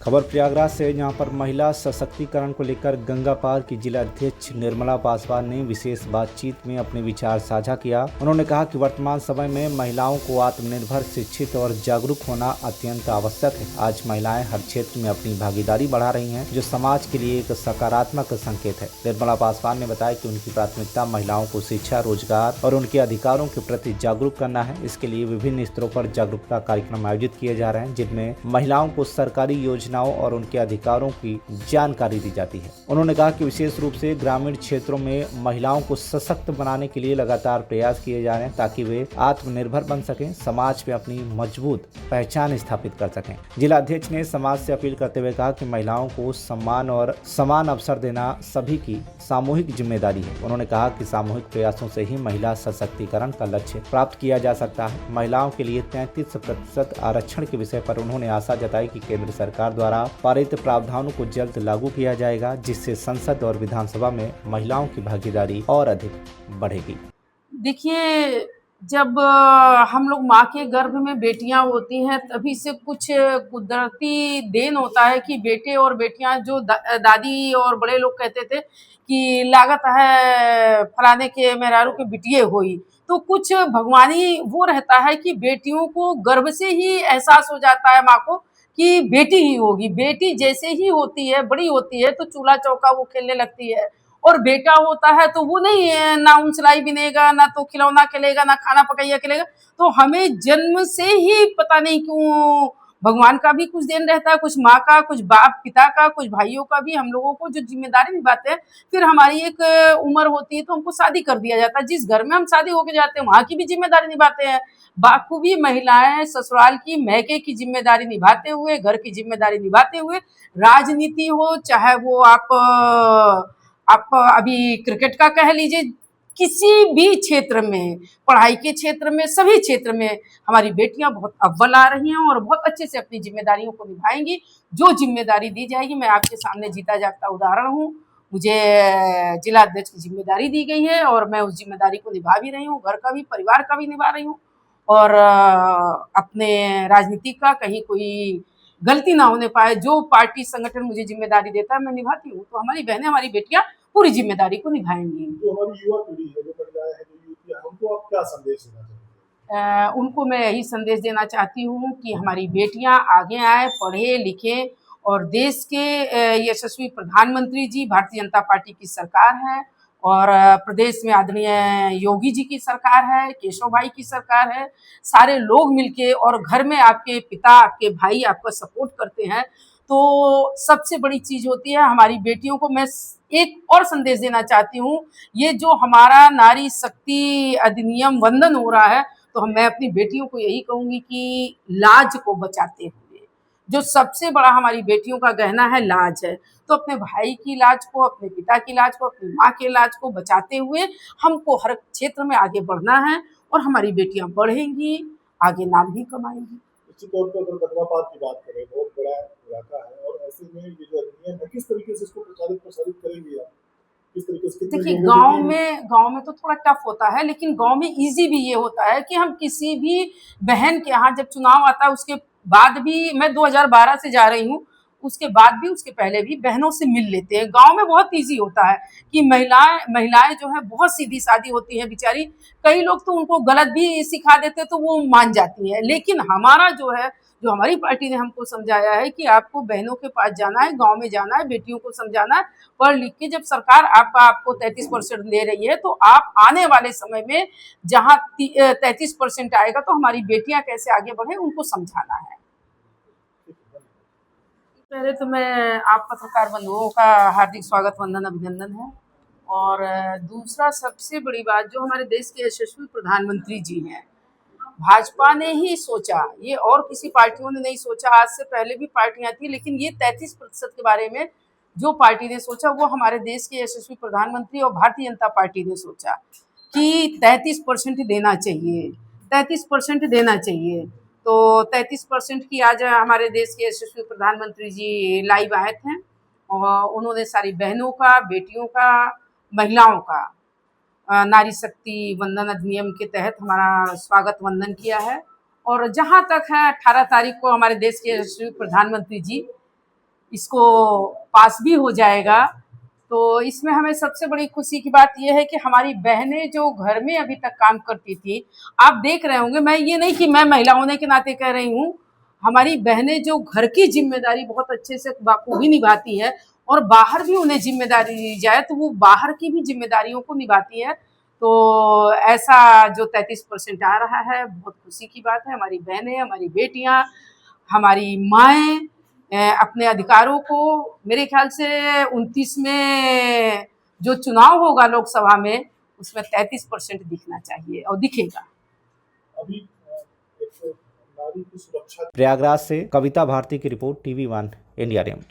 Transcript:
खबर प्रयागराज से, जहां पर महिला सशक्तिकरण को लेकर गंगा पार की जिला अध्यक्ष निर्मला पासवान ने विशेष बातचीत में अपने विचार साझा किया। उन्होंने कहा कि वर्तमान समय में महिलाओं को आत्मनिर्भर, शिक्षित और जागरूक होना अत्यंत आवश्यक है। आज महिलाएं हर क्षेत्र में अपनी भागीदारी बढ़ा रही हैं, जो समाज के लिए एक सकारात्मक संकेत है। निर्मला पासवान ने बताया कि उनकी प्राथमिकता महिलाओं को शिक्षा, रोजगार और उनके अधिकारों के प्रति जागरूक करना है। इसके लिए विभिन्न स्तरों पर जागरूकता कार्यक्रम आयोजित किए जा रहे हैं, जिनमें महिलाओं को सरकारी योजनाओं और उनके अधिकारों की जानकारी दी जाती है। उन्होंने कहा कि विशेष रूप से ग्रामीण क्षेत्रों में महिलाओं को सशक्त बनाने के लिए लगातार प्रयास किए जा रहे हैं, ताकि वे आत्मनिर्भर बन सकें, समाज में अपनी मजबूत पहचान स्थापित कर सकें। जिला अध्यक्ष ने समाज से अपील करते हुए कहा कि महिलाओं को सम्मान और समान अवसर देना सभी की सामूहिक जिम्मेदारी है। उन्होंने कहा कि सामूहिक प्रयासों से ही महिला सशक्तिकरण का लक्ष्य प्राप्त किया जा सकता है। महिलाओं के लिए 33% आरक्षण के विषय पर उन्होंने आशा जताई कि केंद्र सरकार द्वारा पारित प्रावधानों को जल्द लागू किया जाएगा, जिससे संसद और विधानसभा में महिलाओं की भागीदारी और अधिक बढ़ेगी। देखिए, जब हम लोग माँ के गर्भ में बेटियां होती हैं, तभी से कुछ कुदरती देन होता है कि बेटे और बेटियां, जो दादी और बड़े लोग कहते थे कि लागत है फलाने के मेहरारू के बिटिये होई, तो कुछ भगवानी वो रहता है कि बेटियों को गर्भ से ही एहसास हो जाता है माँ को कि बेटी ही होगी। बेटी जैसे ही होती है, बड़ी होती है, तो चूल्हा चौका वो खेलने लगती है। और बेटा होता है तो वो नहीं है, ना ऊन सिलाई बिनेगा, ना तो खिलौना खेलेगा, ना खाना पकाइया खेलेगा। तो हमें जन्म से ही पता नहीं क्यों भगवान का भी कुछ देन रहता है, कुछ माँ का, कुछ बाप पिता का, कुछ भाइयों का भी, हम लोगों को जो जिम्मेदारी निभाते हैं। फिर हमारी एक उम्र होती है तो हमको शादी कर दिया जाता है। जिस घर में हम शादी होके जाते हैं वहां की भी जिम्मेदारी निभाते हैं। बाखूबी महिलाएं ससुराल की, मैके की जिम्मेदारी निभाते हुए, घर की जिम्मेदारी निभाते हुए, राजनीति हो, चाहे वो आप अभी क्रिकेट का कह लीजिए, किसी भी क्षेत्र में, पढ़ाई के क्षेत्र में, सभी क्षेत्र में हमारी बेटियां बहुत अव्वल आ रही हैं और बहुत अच्छे से अपनी जिम्मेदारियों को निभाएंगी। जो जिम्मेदारी दी जाएगी, मैं आपके सामने जीता जागता उदाहरण हूँ। मुझे जिला अध्यक्ष की जिम्मेदारी दी गई है और मैं उस जिम्मेदारी को निभा भी रही हूँ, घर का भी, परिवार का भी निभा रही हूँ। और अपने राजनीति का कहीं कोई गलती ना होने पाए, जो पार्टी संगठन मुझे जिम्मेदारी देता है मैं निभाती हूँ। तो हमारी बहनें, हमारी बेटियां पूरी जिम्मेदारी को निभाएंगी। जो हमारी युवा पीढ़ी है, जो महिलाएं हैं, जो युवतियां हैं, उनको आप क्या संदेश देना चाहेंगे? उनको मैं यही संदेश देना चाहती हूँ कि हमारी बेटियां आगे आए, पढ़े लिखे, और देश के यशस्वी प्रधानमंत्री जी, भारतीय जनता पार्टी की सरकार है, और प्रदेश में आदरणीय योगी जी की सरकार है, केशव भाई की सरकार है। सारे लोग मिलके, और घर में आपके पिता, आपके भाई आपका सपोर्ट करते हैं, तो सबसे बड़ी चीज होती है। हमारी बेटियों को मैं एक और संदेश देना चाहती हूँ। ये जो हमारा नारी शक्ति अधिनियम वंदन हो रहा है, तो मैं अपनी बेटियों को यही कहूंगी कि लाज को बचाते हुए, जो सबसे बड़ा हमारी बेटियों का गहना है, लाज है। तो अपने भाई की लाज को, अपने पिता की लाज को, अपनी माँ के लाज को बचाते हुए हमको हर क्षेत्र में आगे बढ़ना है, और हमारी बेटियां बढ़ेंगी, आगे नाम भी कमाएंगी। निश्चित तौर पर अगर गंगा पार की बात करें, बहुत बड़ा इलाका है, और ऐसे में ये जो अधिनियम है, किस तरीके से इसको प्रसारित करेंगे आप? किस तरीके से? देखिए, गांव में तो थोड़ा टफ होता है, लेकिन गांव में इजी भी ये होता है कि हम किसी भी बहन के यहाँ, जब चुनाव आता है उसके बाद भी, मैं 2012 से जा रही हूँ, उसके बाद भी, उसके पहले भी बहनों से मिल लेते हैं। गांव में बहुत इजी होता है कि महिलाएं जो है बहुत सीधी सादी होती हैं बेचारी। कई लोग तो उनको गलत भी सिखा देते तो वो मान जाती है। लेकिन हमारा जो है, जो हमारी पार्टी ने हमको समझाया है कि आपको बहनों के पास जाना है, गांव में जाना है, बेटियों को समझाना है। पढ़ लिख के जब सरकार आपको 33% दे रही है, तो आप आने वाले समय में जहां 33% आएगा, तो हमारी बेटियां कैसे आगे बढ़े, उनको समझाना है। पहले तो मैं आप पत्रकार बंधुओं का हार्दिक स्वागत, वंदन, अभिनंदन है। और दूसरा, सबसे बड़ी बात, जो हमारे देश के यशस्वी प्रधानमंत्री जी हैं, भाजपा ने ही सोचा, ये और किसी पार्टियों ने नहीं सोचा। आज से पहले भी पार्टियां थी, लेकिन ये 33% के बारे में जो पार्टी ने सोचा, वो हमारे देश के यशस्वी प्रधानमंत्री और भारतीय जनता पार्टी ने सोचा कि 33% देना चाहिए, 33% देना चाहिए। तो 33% की आज हमारे देश के यशस्वी प्रधानमंत्री जी लाइव आए थे, और उन्होंने सारी बहनों का, बेटियों का, महिलाओं का नारी शक्ति वंदन अधिनियम के तहत हमारा स्वागत वंदन किया है। और जहाँ तक है, 18 तारीख को हमारे देश के यशस्वी प्रधानमंत्री जी इसको पास भी हो जाएगा। तो इसमें हमें सबसे बड़ी खुशी की बात यह है कि हमारी बहनें जो घर में अभी तक काम करती थी, आप देख रहे होंगे, मैं ये नहीं कि मैं महिला होने के नाते कह रही हूँ, हमारी बहनें जो घर की जिम्मेदारी बहुत अच्छे से बाखूबी निभाती है और बाहर भी उन्हें जिम्मेदारी दी जाए तो वो बाहर की भी जिम्मेदारियों को निभाती है। तो ऐसा जो 33% आ रहा है, बहुत खुशी की बात है। हमारी बहनें, हमारी बेटियां, हमारी माएँ अपने अधिकारों को, मेरे ख्याल से 29 में जो चुनाव होगा लोकसभा में, उसमें 33% दिखना चाहिए और दिखेगा। अभी एक नारी की सुरक्षा प्रयागराज से कविता भारती की रिपोर्ट, TV1 इंडिया न्यूज।